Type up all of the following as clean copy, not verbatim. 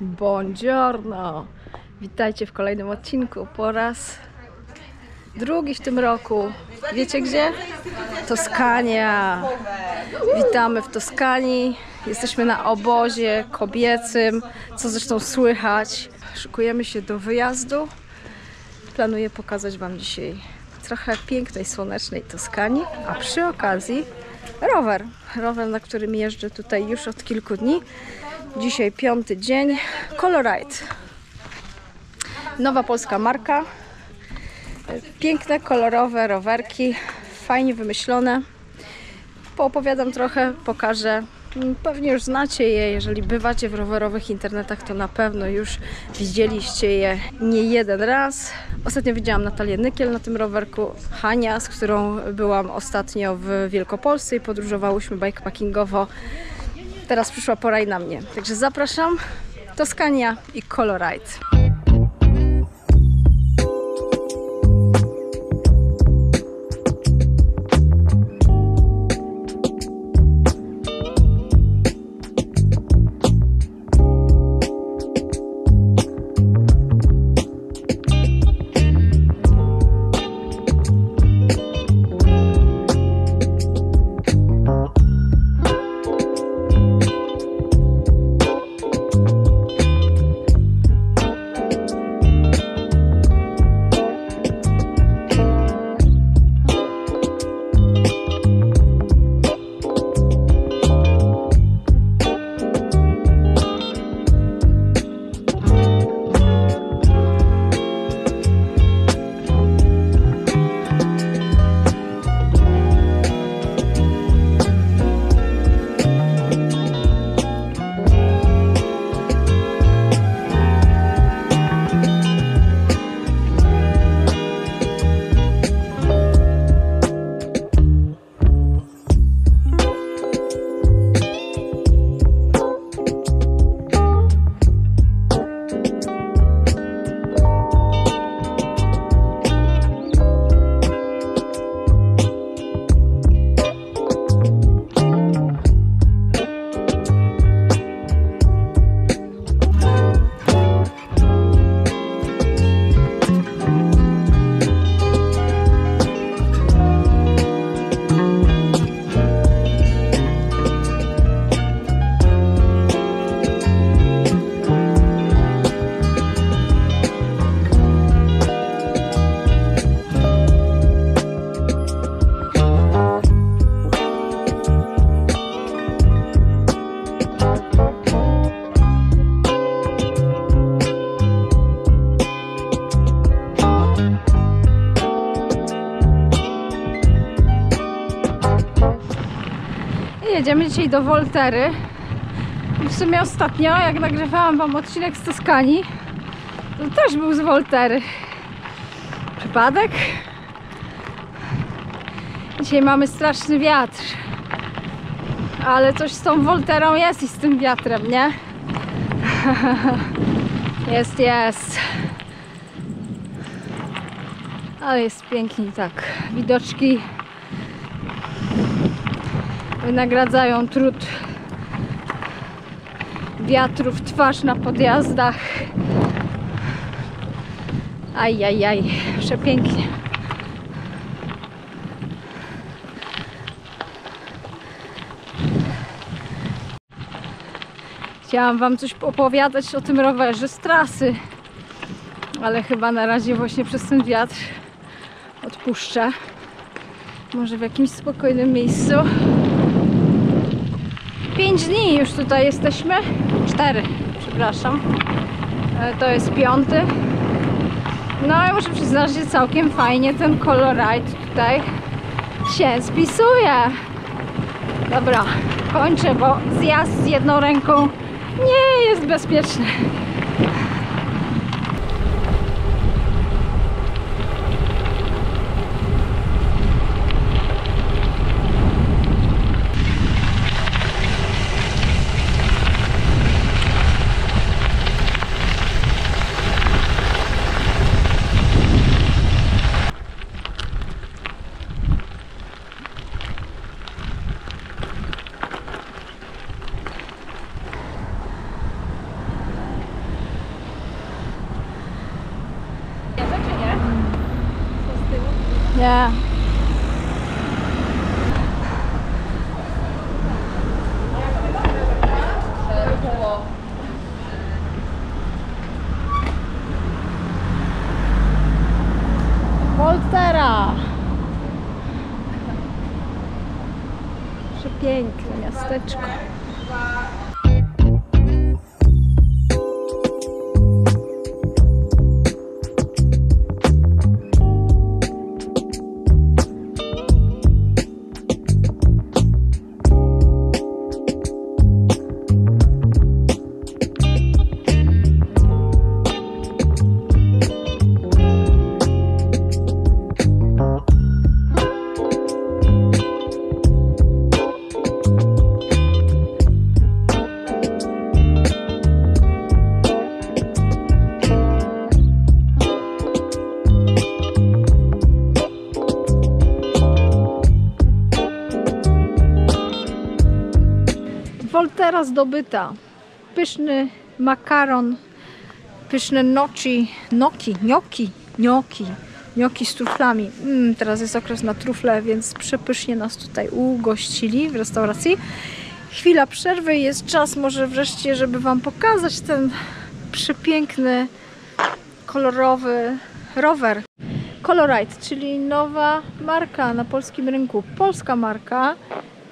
Buongiorno! Witajcie w kolejnym odcinku po raz drugi w tym roku. Wiecie gdzie? Toskania! Witamy w Toskanii. Jesteśmy na obozie kobiecym, co zresztą słychać. Szykujemy się do wyjazdu. Planuję pokazać Wam dzisiaj trochę pięknej, słonecznej Toskanii, a przy okazji rower, na którym jeżdżę tutaj już od kilku dni. Dzisiaj 5. dzień. Coloride. Nowa polska marka. Piękne, kolorowe rowerki, fajnie wymyślone. Poopowiadam trochę, pokażę. Pewnie już znacie je, jeżeli bywacie w rowerowych internetach, to na pewno już widzieliście je nie jeden raz. Ostatnio widziałam Natalię Nykiel na tym rowerku, Hania, z którą byłam ostatnio w Wielkopolsce i podróżowałyśmy bikepackingowo. Teraz przyszła pora i na mnie. Także zapraszam, Toskania i Coloride. Jedziemy dzisiaj do Volterry. I w sumie ostatnio, jak nagrywałam Wam odcinek z Toskanii, to też był z Volterry. Przypadek? Dzisiaj mamy straszny wiatr. Ale coś z tą Volterą jest i z tym wiatrem, nie? Jest. Ale jest pięknie, tak. Widoczki wynagradzają trud wiatru w twarz na podjazdach. Ajajaj, przepięknie. Chciałam Wam coś opowiadać o tym rowerze z trasy, ale chyba na razie właśnie przez ten wiatr odpuszczę. Może w jakimś spokojnym miejscu. 5 dni już tutaj jesteśmy. 4, przepraszam. To jest 5. No i muszę przyznać, że całkiem fajnie ten Coloride tutaj się spisuje. Dobra, kończę, bo zjazd z jedną ręką nie jest bezpieczny. Nie. Volterra. Przepiękne miasteczko. Volterra zdobyta. Pyszny makaron, pyszne gnocchi z truflami. Teraz jest okres na trufle, więc przepysznie nas tutaj ugościli w restauracji. Chwila przerwy, jest czas może wreszcie, żeby Wam pokazać ten przepiękny, kolorowy rower. Coloride, czyli nowa marka na polskim rynku. Polska marka.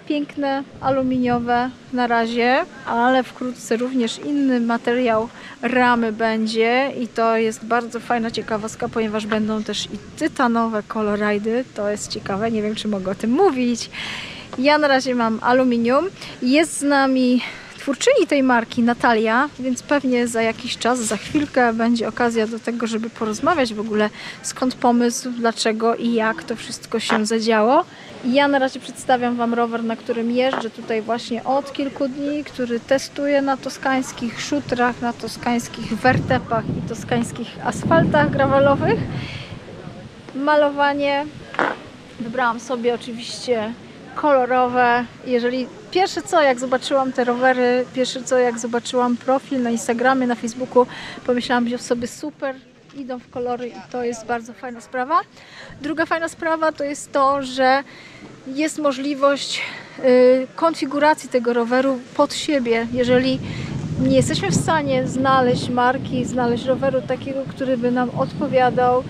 Piękne, aluminiowe na razie, ale wkrótce również inny materiał ramy będzie i to jest bardzo fajna ciekawostka, ponieważ będą też i tytanowe Coloride'y. To jest ciekawe, nie wiem, czy mogę o tym mówić. Ja na razie mam aluminium. Jest z nami twórczyni tej marki, Natalia, więc pewnie za jakiś czas, za chwilkę będzie okazja do tego, żeby porozmawiać w ogóle, skąd pomysł, dlaczego i jak to wszystko się zadziało. Ja na razie przedstawiam Wam rower, na którym jeżdżę tutaj właśnie od kilku dni, który testuję na toskańskich szutrach, na toskańskich wertepach i toskańskich asfaltach gravelowych. Malowanie wybrałam sobie oczywiście kolorowe. Jeżeli pierwsze co, jak zobaczyłam te rowery, jak zobaczyłam profil na Instagramie, na Facebooku, pomyślałam, że sobie super idą w kolory i to jest bardzo fajna sprawa. Druga fajna sprawa to jest to, że jest możliwość konfiguracji tego roweru pod siebie. Jeżeli nie jesteśmy w stanie znaleźć marki, znaleźć roweru takiego, który by nam odpowiadał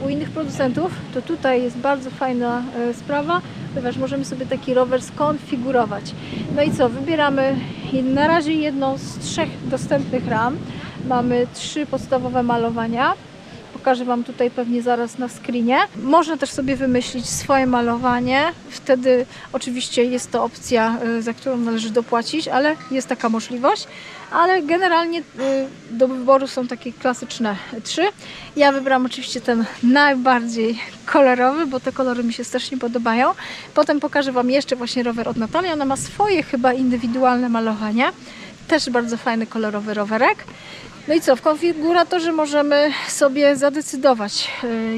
u innych producentów, to tutaj jest bardzo fajna sprawa, ponieważ możemy sobie taki rower skonfigurować. No i co? Wybieramy na razie jedną z 3 dostępnych ram. Mamy 3 podstawowe malowania. Pokażę Wam tutaj pewnie zaraz na screenie. Można też sobie wymyślić swoje malowanie. Wtedy oczywiście jest to opcja, za którą należy dopłacić, ale jest taka możliwość. Ale generalnie do wyboru są takie klasyczne 3. Ja wybrałam oczywiście ten najbardziej kolorowy, bo te kolory mi się strasznie podobają. Potem pokażę Wam jeszcze właśnie rower od Natalii. Ona ma swoje chyba indywidualne malowanie. Też bardzo fajny, kolorowy rowerek. No i co? W konfiguratorze możemy sobie zadecydować,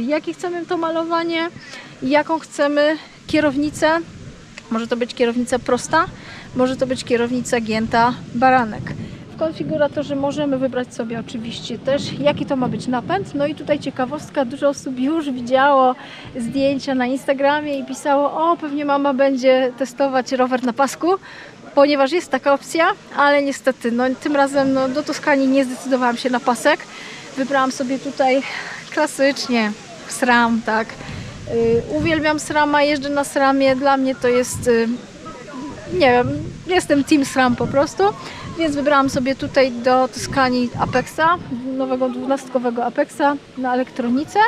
jakie chcemy to malowanie, jaką chcemy kierownicę. Może to być kierownica prosta, może to być kierownica gięta baranek. W konfiguratorze możemy wybrać sobie oczywiście też, jaki to ma być napęd. No i tutaj ciekawostka, dużo osób już widziało zdjęcia na Instagramie i pisało, o, pewnie mama będzie testować rower na pasku, ponieważ jest taka opcja, ale niestety no, tym razem no, do Toskanii nie zdecydowałam się na pasek. Wybrałam sobie tutaj klasycznie SRAM, tak. Uwielbiam SRAMa, jeżdżę na SRAMie, dla mnie to jest, nie wiem, jestem team SRAM po prostu, więc wybrałam sobie tutaj do Toskanii Apexa, nowego 12-kowego Apexa na elektronice.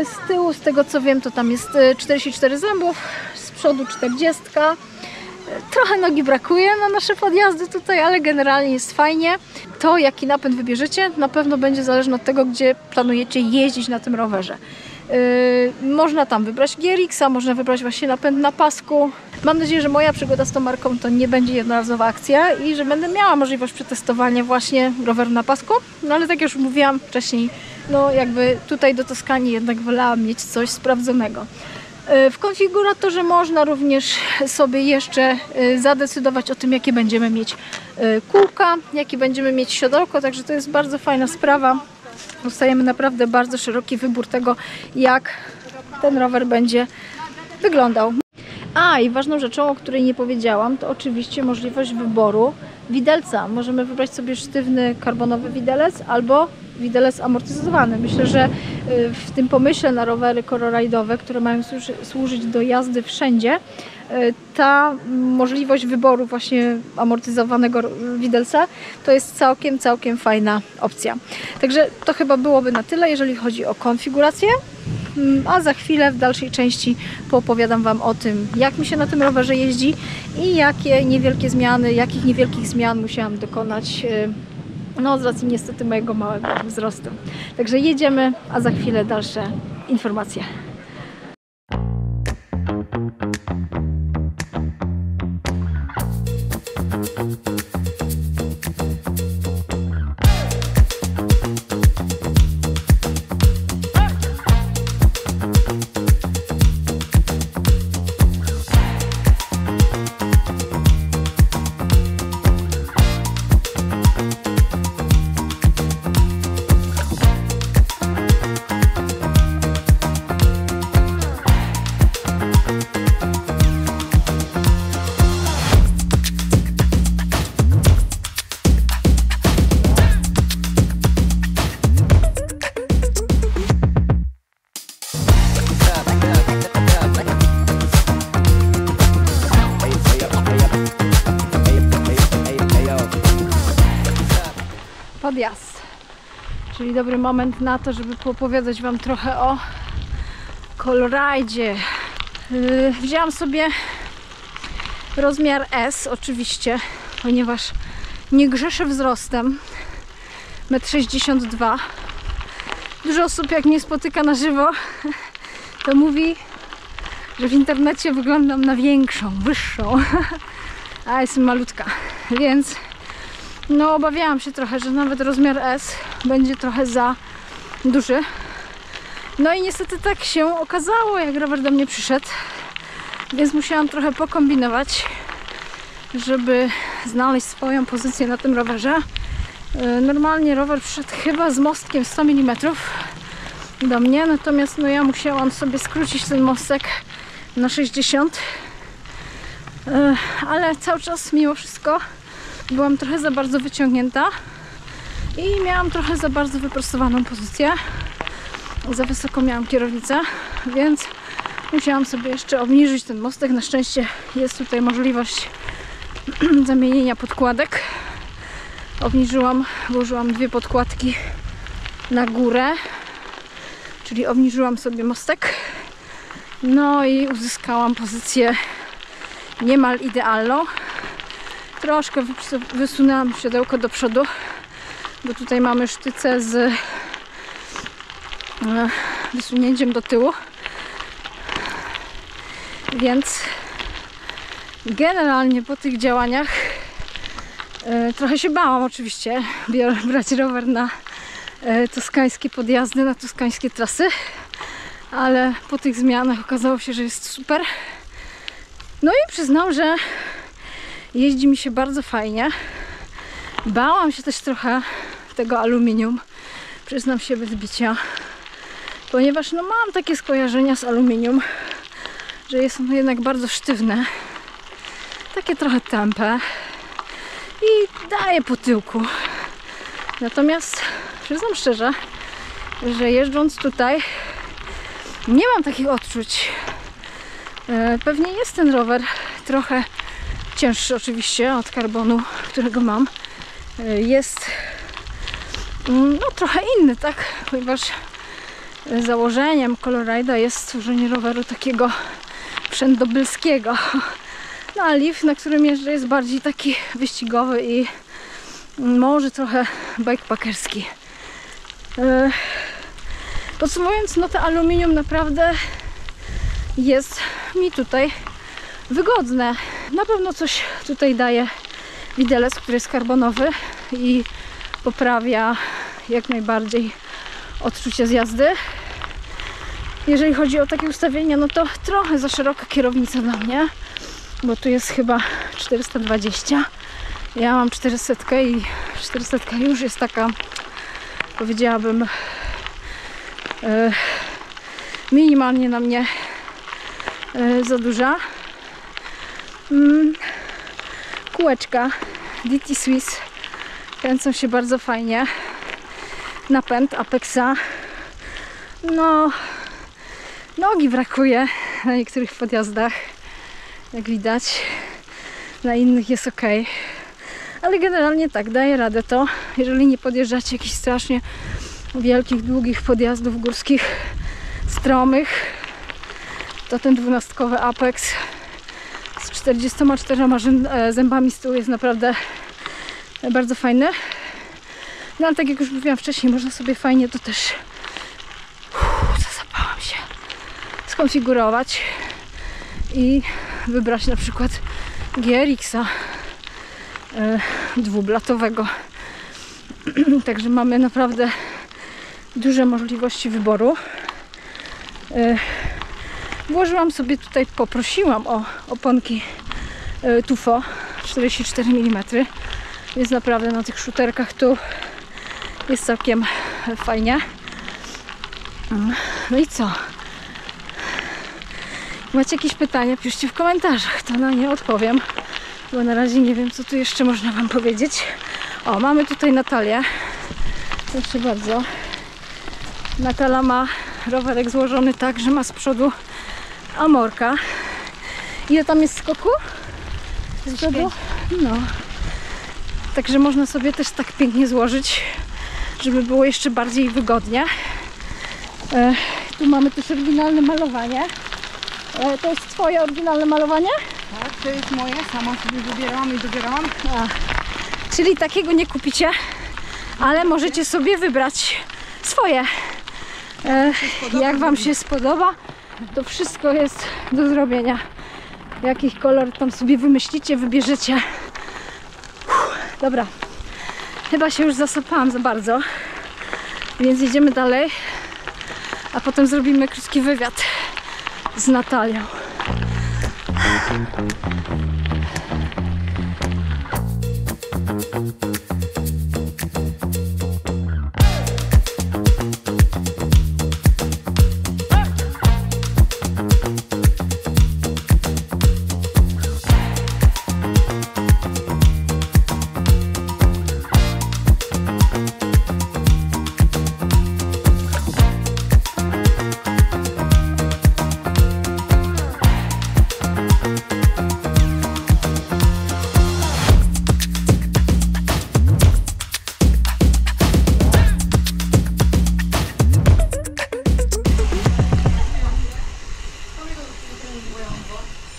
Z tyłu, z tego co wiem, to tam jest 44 zębów, z przodu 40. Trochę nogi brakuje na nasze podjazdy tutaj, ale generalnie jest fajnie. To, jaki napęd wybierzecie, na pewno będzie zależne od tego, gdzie planujecie jeździć na tym rowerze. Można tam wybrać GRX-a, można wybrać właśnie napęd na pasku. Mam nadzieję, że moja przygoda z tą marką to nie będzie jednorazowa akcja i że będę miała możliwość przetestowania właśnie roweru na pasku. No ale tak jak już mówiłam wcześniej, no jakby tutaj do Toskanii jednak wolałam mieć coś sprawdzonego. W konfiguratorze można również sobie jeszcze zadecydować o tym, jakie będziemy mieć kółka, jaki będziemy mieć siodełko, także to jest bardzo fajna sprawa. Dostajemy naprawdę bardzo szeroki wybór tego, jak ten rower będzie wyglądał. A i ważną rzeczą, o której nie powiedziałam, to oczywiście możliwość wyboru widelca. Możemy wybrać sobie sztywny karbonowy widelec albo widelec amortyzowany. Myślę, że w tym pomyśle na rowery colorride'owe, które mają służyć do jazdy wszędzie, ta możliwość wyboru właśnie amortyzowanego widelca to jest całkiem fajna opcja. Także to chyba byłoby na tyle, jeżeli chodzi o konfigurację. A za chwilę w dalszej części poopowiadam Wam o tym, jak mi się na tym rowerze jeździ i jakich niewielkich zmian musiałam dokonać z racji niestety mojego małego wzrostu. Także jedziemy, a za chwilę dalsze informacje. Podjazd, czyli dobry moment na to, żeby poopowiadać Wam trochę o colorridzie. Wzięłam sobie rozmiar S oczywiście, ponieważ nie grzeszę wzrostem, 1,62 m. Dużo osób jak mnie spotyka na żywo, to mówi, że w internecie wyglądam na większą, wyższą, a jestem malutka, więc obawiałam się trochę, że nawet rozmiar S będzie trochę za duży. No i niestety tak się okazało, jak rower do mnie przyszedł, więc musiałam trochę pokombinować, żeby znaleźć swoją pozycję na tym rowerze. Normalnie rower przyszedł chyba z mostkiem 100 mm do mnie, natomiast ja musiałam sobie skrócić ten mostek na 60, ale cały czas mimo wszystko byłam trochę za bardzo wyciągnięta i miałam trochę za bardzo wyprostowaną pozycję. Za wysoko miałam kierownicę, więc musiałam sobie jeszcze obniżyć ten mostek. Na szczęście jest tutaj możliwość zamienienia podkładek. Włożyłam 2 podkładki na górę, czyli obniżyłam sobie mostek. No i uzyskałam pozycję niemal idealną. Troszkę wysunęłam siodełko do przodu, bo tutaj mamy sztycę z wysunięciem do tyłu, więc generalnie po tych działaniach trochę się bałam oczywiście brać rower na toskańskie podjazdy, na toskańskie trasy, ale po tych zmianach okazało się, że jest super. No i przyznam, że jeździ mi się bardzo fajnie. Bałam się też trochę tego aluminium, przyznam się bez bicia, ponieważ mam takie skojarzenia z aluminium, że jest ono jednak bardzo sztywne, takie trochę tępe i daje po tyłku. Natomiast przyznam szczerze, że jeżdżąc tutaj nie mam takich odczuć. Pewnie jest ten rower trochę cięższy oczywiście od karbonu, którego mam. Jest trochę inny, tak? Ponieważ założeniem colorride'a jest stworzenie roweru takiego wszędobylskiego. No a Leaf, na którym jeżdżę, jest bardziej taki wyścigowy i może trochę bikepackerski. Podsumowując, to aluminium naprawdę jest mi tutaj wygodne. Na pewno coś tutaj daje widelec, który jest karbonowy i poprawia jak najbardziej odczucie z jazdy. Jeżeli chodzi o takie ustawienia, to trochę za szeroka kierownica dla mnie, bo tu jest chyba 420. Ja mam 400 i 400 już jest taka, powiedziałabym, minimalnie na mnie za duża. Kółeczka DT Swiss kręcą się bardzo fajnie. Napęd Apexa. No, nogi brakuje na niektórych podjazdach, jak widać. Na innych jest ok. Ale generalnie tak, daje radę to. Jeżeli nie podjeżdżacie jakichś strasznie wielkich, długich podjazdów górskich, stromych, to ten 12-kowy Apex z 44 zębami z tyłu jest naprawdę bardzo fajny. No ale tak jak już mówiłam wcześniej, można sobie fajnie to też zasapałam się, skonfigurować i wybrać na przykład GRX-a dwublatowego. Także mamy naprawdę duże możliwości wyboru. Włożyłam sobie tutaj, poprosiłam o oponki Tufo 44 mm, więc naprawdę na tych shooterkach tu jest całkiem fajnie. No i co? Macie jakieś pytania? Piszcie w komentarzach, to na nie odpowiem, bo na razie nie wiem, co tu jeszcze można wam powiedzieć. O, mamy tutaj Natalię. Proszę bardzo. Natala ma rowerek złożony tak, że ma z przodu Amorka. Ile tam jest skoku? Z przodu? No. Także można sobie też tak pięknie złożyć, żeby było jeszcze bardziej wygodnie. Tu mamy też oryginalne malowanie. To jest twoje oryginalne malowanie? Tak, to jest moje. Sama sobie wybierałam i dobierałam. Czyli takiego nie kupicie, ale możecie sobie wybrać swoje. Jak wam się spodoba, to wszystko jest do zrobienia. Jaki kolor tam sobie wymyślicie, wybierzecie. Dobra, chyba się już zasapałam za bardzo, więc jedziemy dalej, a potem zrobimy krótki wywiad z Natalią.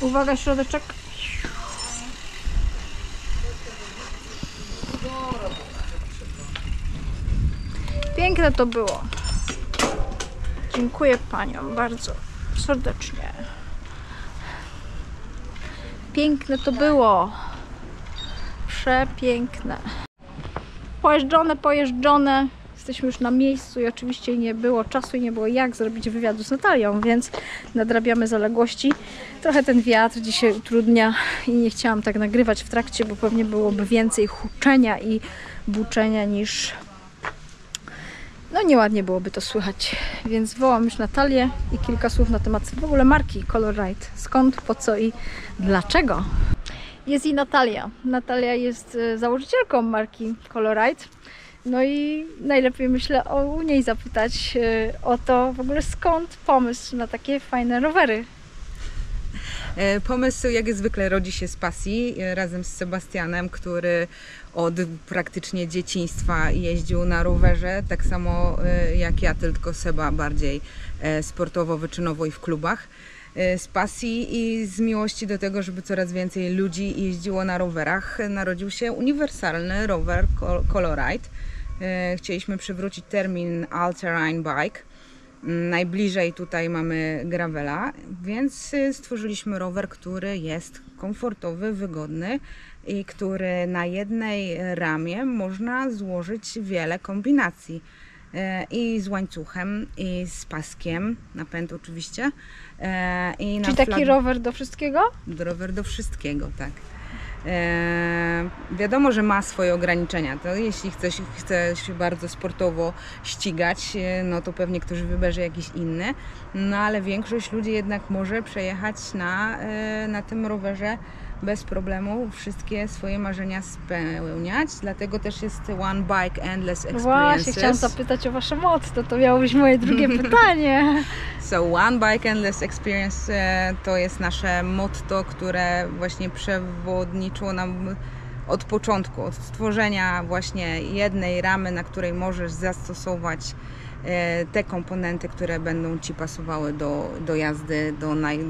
Uwaga, środeczek. Piękne to było. Dziękuję paniom bardzo serdecznie. Piękne to było. Przepiękne. Pojeżdżone. Jesteśmy już na miejscu i oczywiście nie było czasu i nie było jak zrobić wywiadu z Natalią, więc nadrabiamy zaległości. Trochę ten wiatr dzisiaj utrudnia i nie chciałam tak nagrywać w trakcie, bo pewnie byłoby więcej huczenia i buczenia niż... No nieładnie byłoby to słychać. Więc wołam już Natalię i kilka słów na temat w ogóle marki Color-Ride. Skąd, po co i dlaczego. Jest i Natalia. Natalia jest założycielką marki Color-Ride. No i najlepiej myślę u niej zapytać o to w ogóle skąd pomysł na takie fajne rowery. Pomysł jak zwykle rodzi się z pasji razem z Sebastianem, który od praktycznie dzieciństwa jeździł na rowerze, tak samo jak ja, tylko Seba bardziej sportowo, wyczynowo i w klubach. Z pasji i z miłości do tego, żeby coraz więcej ludzi jeździło na rowerach, narodził się uniwersalny rower Color-Ride. Chcieliśmy przywrócić termin all-terrain bike. Najbliżej tutaj mamy gravela, więc stworzyliśmy rower, który jest komfortowy, wygodny i który na jednej ramie można złożyć wiele kombinacji. I z łańcuchem, i z paskiem, napęd oczywiście. Czyli taki rower do wszystkiego? Rower do wszystkiego, tak. Wiadomo, że ma swoje ograniczenia. To jeśli chce się bardzo sportowo ścigać, no to pewnie ktoś wybierze jakiś inny. No ale większość ludzi jednak może przejechać na tym rowerze bez problemu, wszystkie swoje marzenia spełniać. Dlatego też jest One Bike Endless Experiences. Właśnie, chciałam zapytać o Wasze motto, to miało być moje drugie pytanie. So One Bike Endless Experience to jest nasze motto, które właśnie przewodniczyło nam od początku, od stworzenia właśnie jednej ramy, na której możesz zastosować te komponenty, które będą Ci pasowały do jazdy,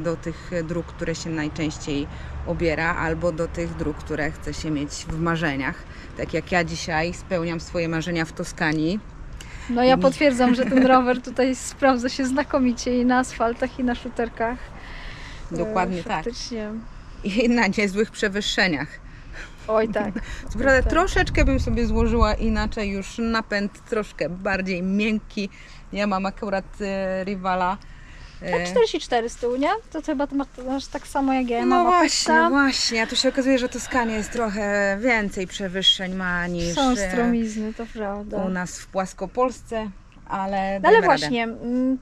do tych dróg, które się najczęściej obiera, albo do tych dróg, które chce się mieć w marzeniach. Tak jak ja dzisiaj spełniam swoje marzenia w Toskanii. No ja potwierdzam, że ten rower tutaj sprawdza się znakomicie i na asfaltach, i na szuterkach. Dokładnie faktycznie. Tak. I na niezłych przewyższeniach. Oj tak. Co prawda tak. Troszeczkę bym sobie złożyła inaczej, już napęd troszkę bardziej miękki. Ja mam akurat Rivala. 44 z tyłu, nie? To chyba masz tak samo jak ja. No właśnie. A tu się okazuje, że Toskania jest trochę więcej przewyższeń ma niż są stromizny, to prawda. U nas w Płaskopolsce, ale ale właśnie,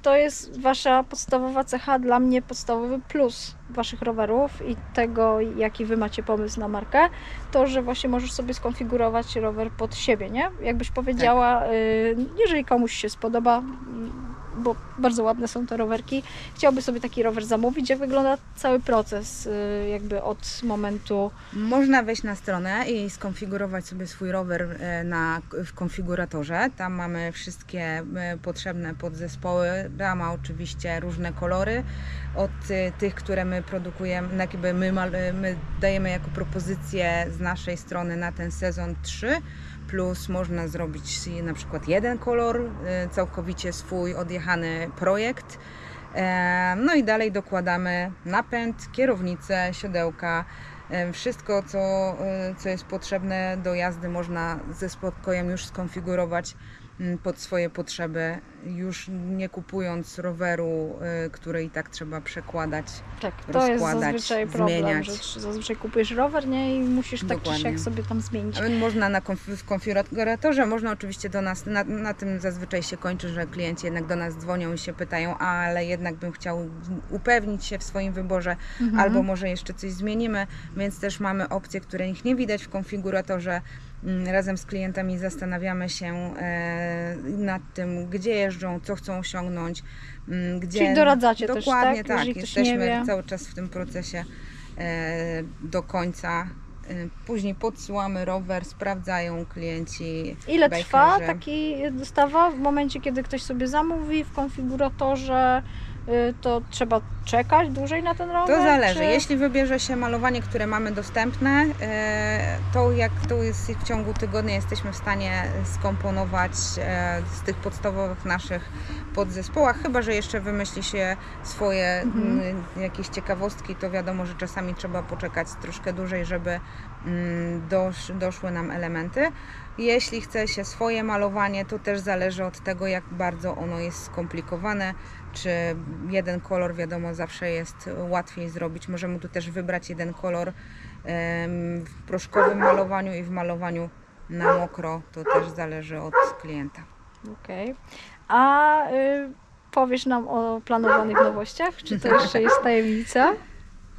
to jest Wasza podstawowa cecha, dla mnie podstawowy plus Waszych rowerów i tego, jaki Wy macie pomysł na markę, to, że właśnie możesz sobie skonfigurować rower pod siebie, nie? Jakbyś powiedziała, tak. Jeżeli komuś się spodoba, bo bardzo ładne są te rowerki, chciałby sobie taki rower zamówić, jak wygląda cały proces jakby od momentu... Można wejść na stronę i skonfigurować sobie swój rower w konfiguratorze. Tam mamy wszystkie potrzebne podzespoły. Rama oczywiście różne kolory. Od tych, które my produkujemy, jakby my dajemy jako propozycję z naszej strony na ten sezon 3, plus można zrobić na przykład jeden kolor, całkowicie swój odjechany projekt. No i dalej dokładamy napęd, kierownicę, siodełka. Wszystko, co jest potrzebne do jazdy, można ze spokojem już skonfigurować pod swoje potrzeby, już nie kupując roweru, który i tak trzeba przekładać, tak, to jest zazwyczaj problem, zmieniać. Że zazwyczaj kupujesz rower, nie? I musisz tak czy siak sobie tam zmienić. Można w konfiguratorze, można oczywiście do nas, na tym zazwyczaj się kończy, że klienci jednak do nas dzwonią i się pytają, ale jednak bym chciał upewnić się w swoim wyborze, albo może jeszcze coś zmienimy, więc też mamy opcje, których nie widać w konfiguratorze. Razem z klientami zastanawiamy się nad tym, gdzie jeżdżą, co chcą osiągnąć, gdzie... Czyli doradzacie dokładnie też, tak? Jesteśmy cały czas w tym procesie do końca. Później podsyłamy rower, sprawdzają klienci. Ile trwa taki dostawa? W momencie, kiedy ktoś sobie zamówi w konfiguratorze, to trzeba czekać dłużej na ten rower? To zależy. Jeśli wybierze się malowanie, które mamy dostępne, to jak to jest w ciągu tygodnia jesteśmy w stanie skomponować z tych podstawowych naszych podzespołach, chyba że jeszcze wymyśli się swoje jakieś ciekawostki, to wiadomo, że czasami trzeba poczekać troszkę dłużej, żeby doszły nam elementy. Jeśli chce się swoje malowanie, to też zależy od tego, jak bardzo ono jest skomplikowane. Czy jeden kolor, wiadomo, zawsze jest łatwiej zrobić. Możemy tu też wybrać jeden kolor w proszkowym malowaniu i w malowaniu na mokro. To też zależy od klienta. Okej. A powiesz nam o planowanych nowościach? Czy to jeszcze jest tajemnica?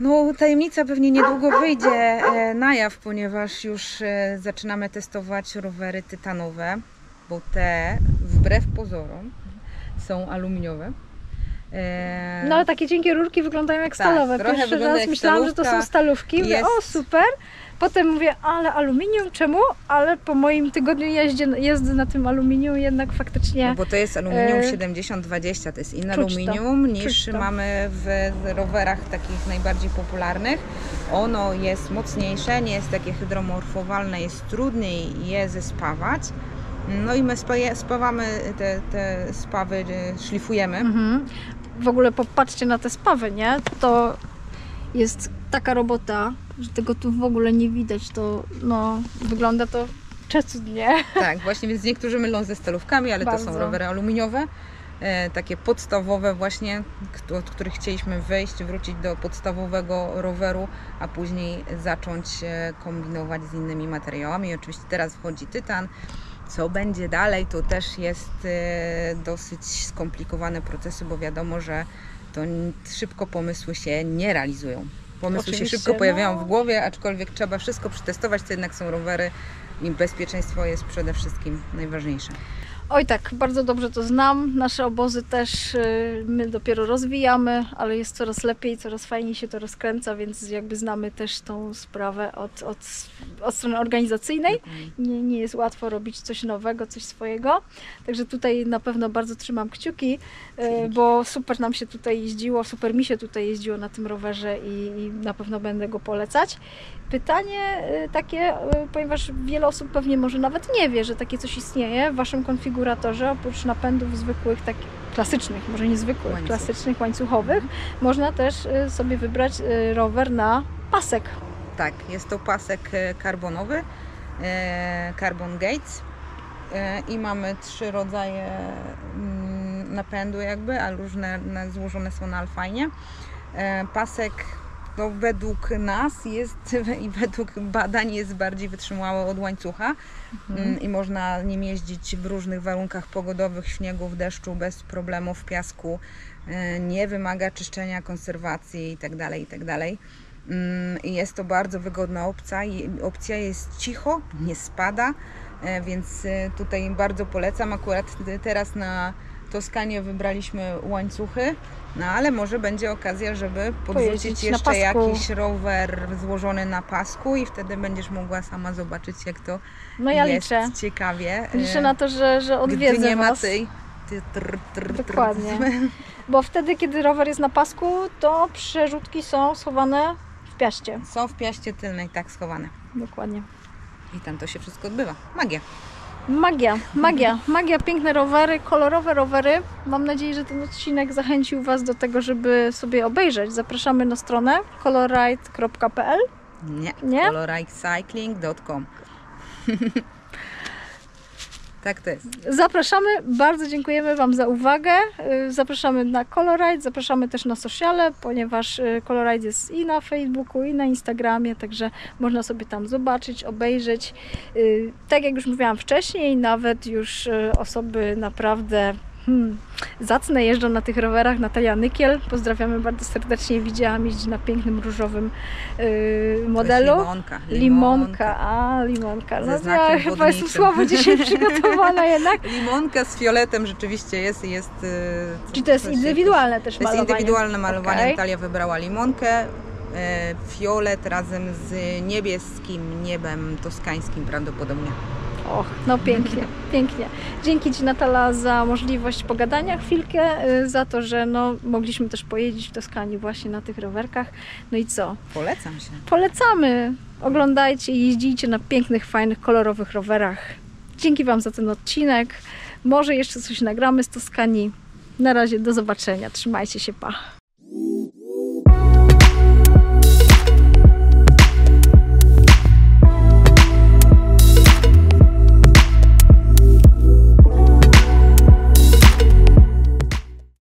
No, tajemnica pewnie niedługo wyjdzie na jaw, ponieważ już zaczynamy testować rowery tytanowe, bo te wbrew pozorom są aluminiowe. No ale takie cienkie rurki wyglądają jak stalowe. Trochę Pierwszy wygląda raz jak myślałam, że to są stalówki. Mówię, o super. Potem mówię, ale aluminium, czemu? Ale po moim tygodniu jazdy na tym aluminium jednak faktycznie... No bo to jest aluminium 70-20, to jest inne aluminium niż mamy w rowerach takich najbardziej popularnych. Ono jest mocniejsze, nie jest takie hydromorfowalne, jest trudniej je zespawać. No i my spawamy te spawy, szlifujemy. W ogóle popatrzcie na te spawy, nie? To jest taka robota, że tego tu w ogóle nie widać. To no, wygląda to przecudnie. Tak, właśnie, więc niektórzy mylą ze stalówkami, ale to są rowery aluminiowe. takie podstawowe właśnie, od których chcieliśmy wyjść, wrócić do podstawowego roweru, a później zacząć kombinować z innymi materiałami. I oczywiście teraz wchodzi tytan. Co będzie dalej, to też jest dosyć skomplikowane procesy, bo wiadomo, że to szybko pomysły się nie realizują. Pomysły się szybko pojawiają w głowie, aczkolwiek trzeba wszystko przetestować, to jednak są rowery i bezpieczeństwo jest przede wszystkim najważniejsze. Oj tak, bardzo dobrze to znam. Nasze obozy też my dopiero rozwijamy, ale jest coraz lepiej, coraz fajniej się to rozkręca, więc jakby znamy też tą sprawę od strony organizacyjnej. Nie jest łatwo robić coś nowego, coś swojego. Także tutaj na pewno bardzo trzymam kciuki, bo super nam się tutaj jeździło, super mi się tutaj jeździło na tym rowerze i na pewno będę go polecać. Pytanie takie, ponieważ wiele osób pewnie może nawet nie wie, że takie coś istnieje w Waszym konfiguratorze, oprócz napędów zwykłych, takich klasycznych, może nie zwykłych, klasycznych, łańcuchowych, można też sobie wybrać rower na pasek. Tak, jest to pasek karbonowy, Carbon Gates i mamy 3 rodzaje napędu jakby, a różne złożone są na Alfainie. Pasek no, według nas jest i według badań jest bardziej wytrzymały od łańcucha i można nim jeździć w różnych warunkach pogodowych, śniegu, w deszczu, bez problemu, w piasku, nie wymaga czyszczenia, konserwacji itd. I jest to bardzo wygodna opcja, jest cicho, nie spada, więc tutaj bardzo polecam. Akurat teraz na Toskanie wybraliśmy łańcuchy, no ale może będzie okazja, żeby podrzucić jeszcze jakiś rower złożony na pasku i wtedy będziesz mogła sama zobaczyć, jak to jest ciekawie. Liczę na to, że odwiedzę Gdy nie ma Was. tej... Dokładnie. Bo wtedy, kiedy rower jest na pasku, to przerzutki są schowane w piaście. Są w piaście tylnej, tak, schowane. Dokładnie. I tam to się wszystko odbywa. Magia. Magia, piękne rowery, kolorowe rowery. Mam nadzieję, że ten odcinek zachęcił Was do tego, żeby sobie obejrzeć. Zapraszamy na stronę colorride.pl. Nie? colorridecycling.com. Tak to jest. Zapraszamy, bardzo dziękujemy Wam za uwagę. Zapraszamy na Colorride, zapraszamy też na sociale, ponieważ Colorride jest i na Facebooku, i na Instagramie, także można sobie tam zobaczyć, obejrzeć. Tak jak już mówiłam wcześniej, nawet już osoby naprawdę zacne jeżdżą na tych rowerach. Natalia Nykiel, pozdrawiamy bardzo serdecznie, widziałam jeździć na pięknym różowym modelu. Limonka. No ja chyba jestem słabo dzisiaj przygotowana jednak. Limonka z fioletem rzeczywiście jest. Czyli to jest indywidualne też malowanie? To jest indywidualne malowanie. Okay. Natalia wybrała limonkę, fiolet razem z niebieskim niebem toskańskim prawdopodobnie. Och, no pięknie. Dzięki Ci, Natala, za możliwość pogadania chwilkę, za to, że mogliśmy też pojeździć w Toskanii właśnie na tych rowerkach. No i co? Polecam się. Polecamy. Oglądajcie i jeździcie na pięknych, fajnych, kolorowych rowerach. Dzięki Wam za ten odcinek. Może jeszcze coś nagramy z Toskanii. Na razie, do zobaczenia. Trzymajcie się, pa.